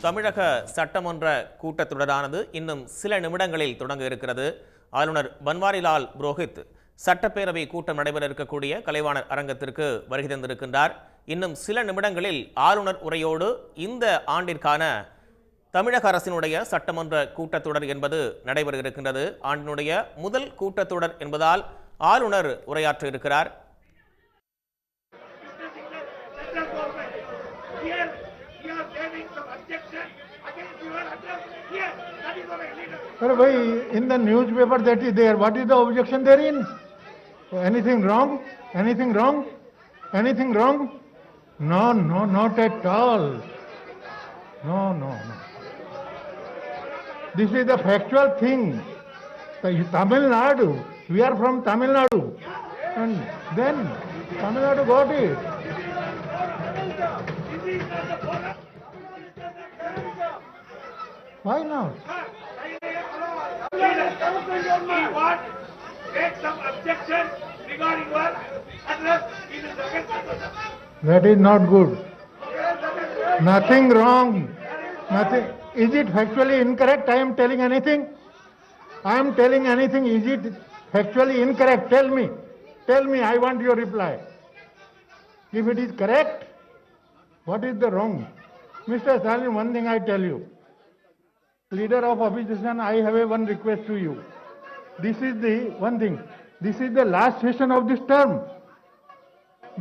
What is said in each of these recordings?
தமிழக சட்டமன்ற கூட்டத்தொடரானது இன்னும் சில நிமிடங்களில் தொடங்க இருக்கிறது. ஆளுநர் பன்வாரிலால் புரோஹித் சட்டப்பேரவை கூட்டம் நடைபெற இருக்கக்கூடிய கலைவாணர் அரங்கத்திற்கு வருகை தந்திருக்கின்றார். இன்னும் சில நிமிடங்களில் ஆளுநர் உரையோடு இந்த ஆண்டிற்கான தமிழக அரசினுடைய சட்டமன்ற கூட்டத்தொடர் என்பது நடைபெற இருக்கின்றது. ஆண்டினுடைய முதல் கூட்டத்தொடர் என்பதால் ஆளுநர் உரையாற்ற இருக்கிறார். In the newspaper that is there, what is the objection therein? Anything wrong? Anything wrong? Anything wrong? No, not at all. No. This is the factual thing. Tamil Nadu, we are from Tamil Nadu, and then Tamil Nadu got it. Why not? Make some objection regarding your address in the second session. That is not good. Nothing wrong. Nothing. Is it factually incorrect? I am telling anything? I am telling anything. Is it factually incorrect? Tell me. Tell me. I want your reply. If it is correct, what is the wrong? Mr. Stalin, one thing I tell you. Leader of opposition, I have one request to you. This is the one thing. This is the last session of this term.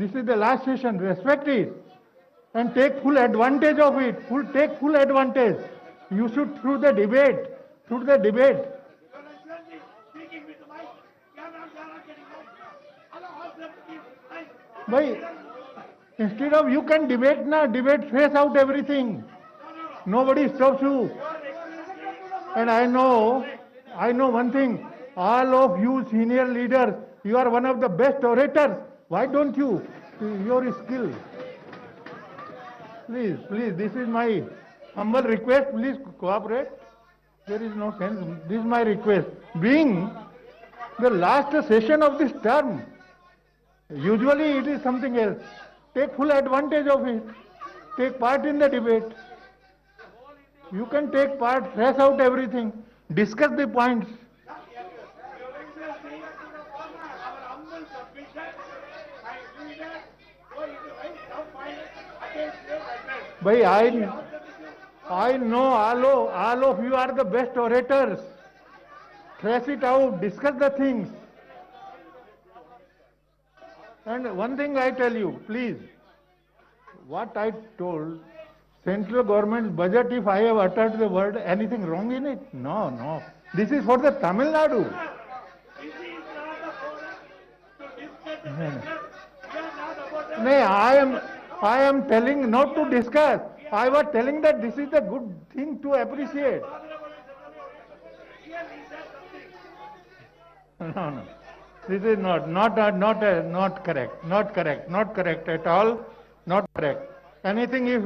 This is the last session. Respect it and take full advantage of it. Take full advantage. You should through the debate. Why? Instead of you can debate now, debate face out everything. Nobody stops you. And I know one thing. All of you senior leaders, you are one of the best orators. Why don't you? Your skill. Please, this is my humble request. Please cooperate. There is no sense. This is my request. Being the last session of this term, usually it is something else. Take full advantage of it. Take part in the debate. You can take part, trace out everything, discuss the points. But I know all of you are the best orators. Trace it out, discuss the things. And one thing I tell you, please, what I told, central government's budget, if I have uttered the word, anything wrong in it? No. This is for the Tamil Nadu. No, I am telling not to discuss. I was telling that this is a good thing to appreciate. No. This is not correct. Not correct at all. Not correct. Anything if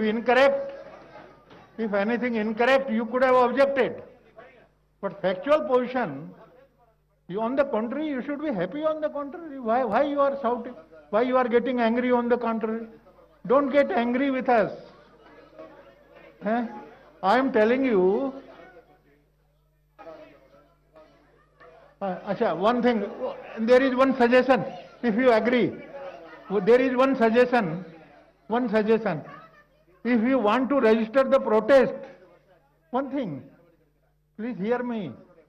anything incorrect, you could have objected. But factual position, you on the contrary, you should be happy on the contrary. Why you are shouting? Why you are getting angry on the contrary? Don't get angry with us. I am telling you. One thing, there is one suggestion, if you agree. There is one suggestion. If you want to register the protest, one thing, please hear me.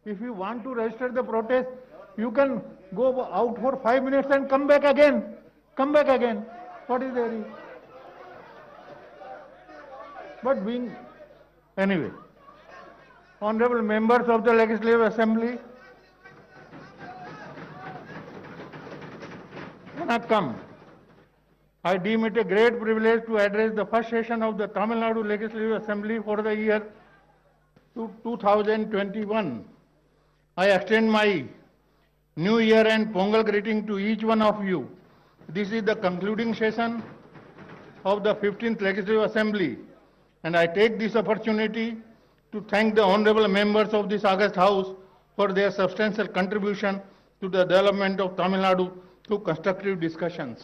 If you want to register the protest, you can go out for 5 minutes and come back again. What is there? But anyway, honorable members of the Legislative Assembly, Vanakkam. I deem it a great privilege to address the first session of the Tamil Nadu Legislative Assembly for the year 2021. I extend my New Year and Pongal greeting to each one of you. This is the concluding session of the 15th Legislative Assembly, and I take this opportunity to thank the honorable members of this august House for their substantial contribution to the development of Tamil Nadu through constructive discussions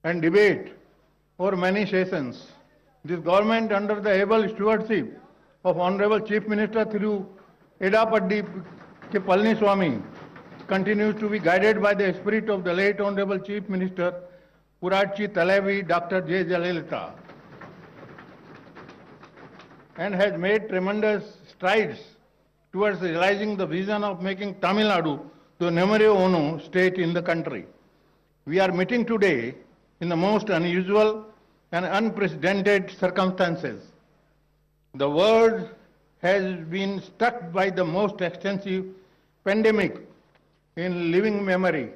and debate over many sessions. This government, under the able stewardship of Honorable Chief Minister Thiru Edappadi K. Palniswamy, continues to be guided by the spirit of the late Honorable Chief Minister Purachi Talavi Dr. J. Jayalalitha, and has made tremendous strides towards realizing the vision of making Tamil Nadu the numero uno state in the country. We are meeting today in the most unusual and unprecedented circumstances. The world has been struck by the most extensive pandemic in living memory.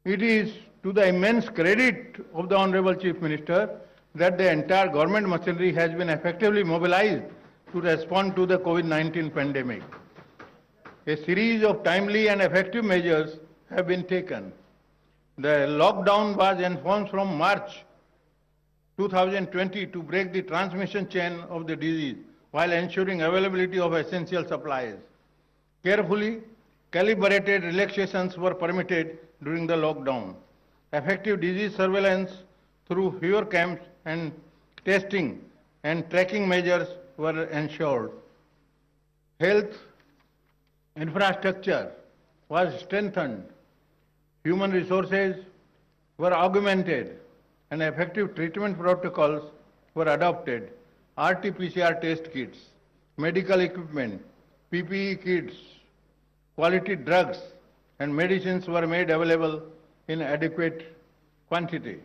It is to the immense credit of the Honorable Chief Minister that the entire government machinery has been effectively mobilized to respond to the COVID-19 pandemic. A series of timely and effective measures have been taken. The lockdown was enforced from March 2020 to break the transmission chain of the disease while ensuring availability of essential supplies. Carefully calibrated relaxations were permitted during the lockdown. Effective disease surveillance through fewer camps and testing and tracking measures were ensured. Health infrastructure was strengthened. Human resources were augmented and effective treatment protocols were adopted. RT-PCR test kits, medical equipment, PPE kits, quality drugs and medicines were made available in adequate quantity.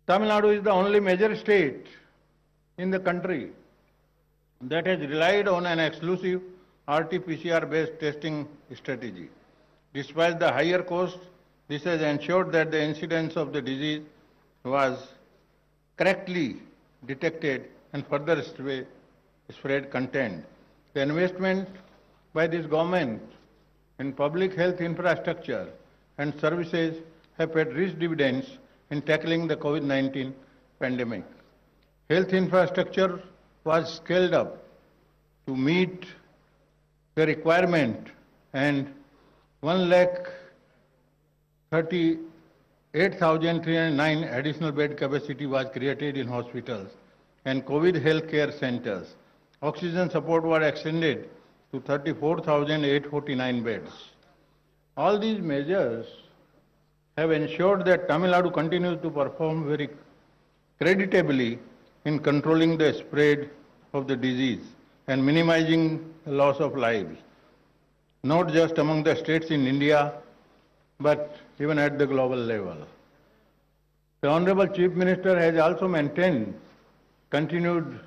Tamil Nadu is the only major state in the country that has relied on an exclusive RT-PCR based testing strategy. Despite the higher cost, this has ensured that the incidence of the disease was correctly detected and further spread contained. The investment by this government in public health infrastructure and services have paid rich dividends in tackling the COVID-19 pandemic. Health infrastructure was scaled up to meet the requirement, and 138,309 additional bed capacity was created in hospitals and COVID health care centers. Oxygen support was extended to 34,849 beds. All these measures have ensured that Tamil Nadu continues to perform very creditably in controlling the spread of the disease and minimizing the loss of lives, not just among the states in India, but even at the global level. The Honorable Chief Minister has also maintained continued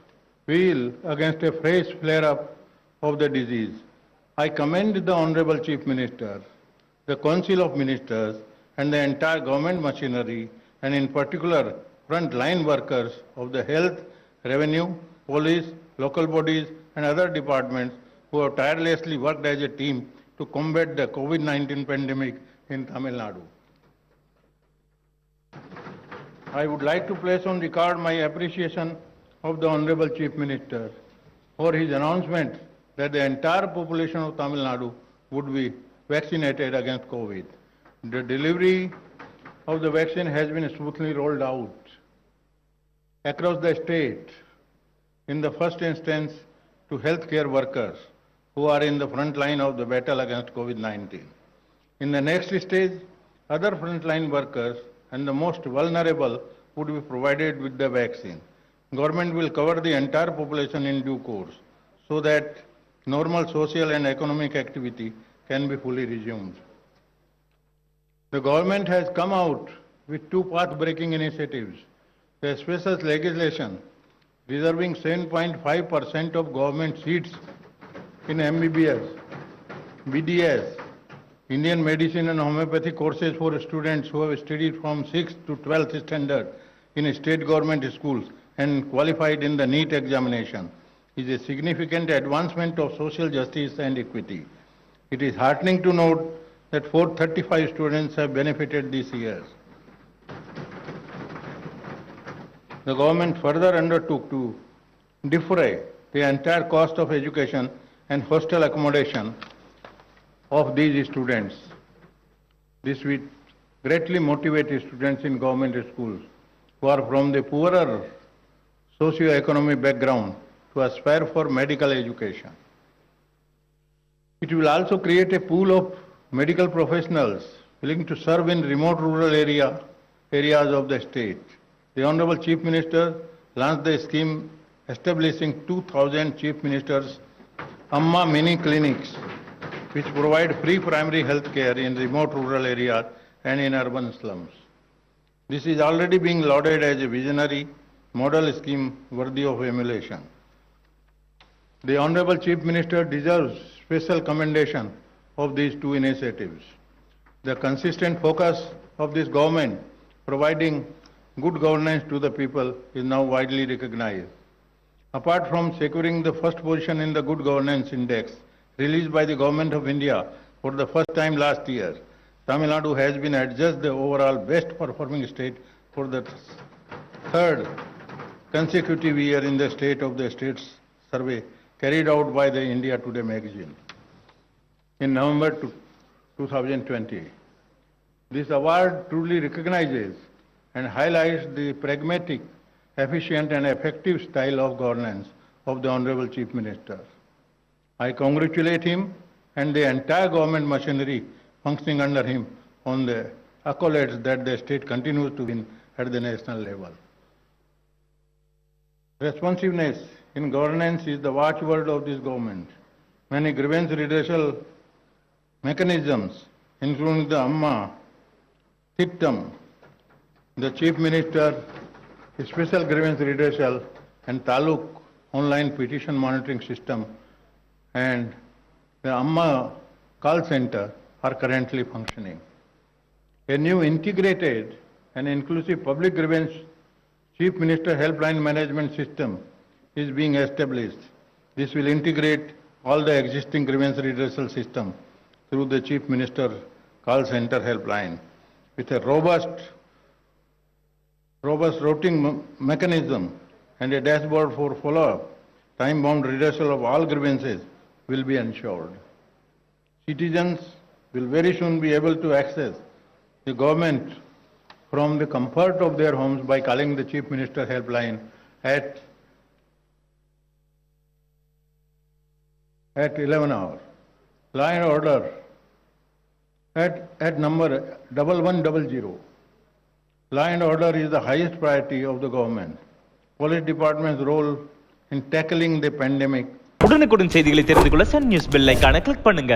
zeal against a fresh flare-up of the disease. I commend the Honorable Chief Minister, the Council of Ministers, and the entire government machinery, and in particular front-line workers of the health, revenue, police, local bodies, and other departments who have tirelessly worked as a team to combat the COVID-19 pandemic in Tamil Nadu. I would like to place on record my appreciation of the Honorable Chief Minister for his announcement that the entire population of Tamil Nadu would be vaccinated against COVID. The delivery of the vaccine has been smoothly rolled out across the state, in the first instance to healthcare workers who are in the front line of the battle against COVID-19. In the next stage, other frontline workers and the most vulnerable would be provided with the vaccine. Government will cover the entire population in due course so that normal social and economic activity can be fully resumed. The government has come out with two path-breaking initiatives. The special legislation reserving 7.5% of government seats in MBBS, BDS, Indian medicine and homeopathy courses for students who have studied from 6th to 12th standard in state government schools and qualified in the NEET examination is a significant advancement of social justice and equity. It is heartening to note that 435 students have benefited this year. The government further undertook to defray the entire cost of education and hostel accommodation of these students. This will greatly motivate students in government schools. who are from the poorer socio-economic background to aspire for medical education. It will also create a pool of medical professionals willing to serve in remote rural areas of the state. The Honorable Chief Minister launched the scheme establishing 2,000 Chief Ministers Amma mini clinics, which provide free primary health care in remote rural areas and in urban slums. This is already being lauded as a visionary model scheme worthy of emulation. The Honorable Chief Minister deserves special commendation of these two initiatives. The consistent focus of this government providing good governance to the people is now widely recognized. Apart from securing the first position in the Good Governance Index released by the Government of India for the first time last year, Tamil Nadu has been adjudged the overall best performing state for the third consecutive year in the State of the States survey carried out by the India Today magazine in November 2020. This award truly recognizes and highlights the pragmatic, efficient and effective style of governance of the Honorable Chief Minister. I congratulate him and the entire government machinery functioning under him on the accolades that the state continues to win at the national level. Responsiveness in governance is the watchword of this government. Many grievance redressal mechanisms, including the Amma, Thittam, the Chief Minister, Special Grievance Redressal and Taluk online petition monitoring system and the Amma call center are currently functioning. A new integrated and inclusive public grievance Chief Minister helpline management system is being established. This will integrate all the existing grievance redressal system through the Chief Minister call center helpline with a robust routing mechanism and a dashboard for follow-up. Time-bound redressal of all grievances will be ensured. Citizens will very soon be able to access the government from the comfort of their homes by calling the Chief Minister helpline at 11 hours. Law and order at number 1100. Law and order is the highest priority of the government. Police Department's role in tackling the pandemic. உடனுக்குடன் செய்திகளை தெரிந்து கொள்ள Sun news bell ஐகானை click பண்ணுங்க.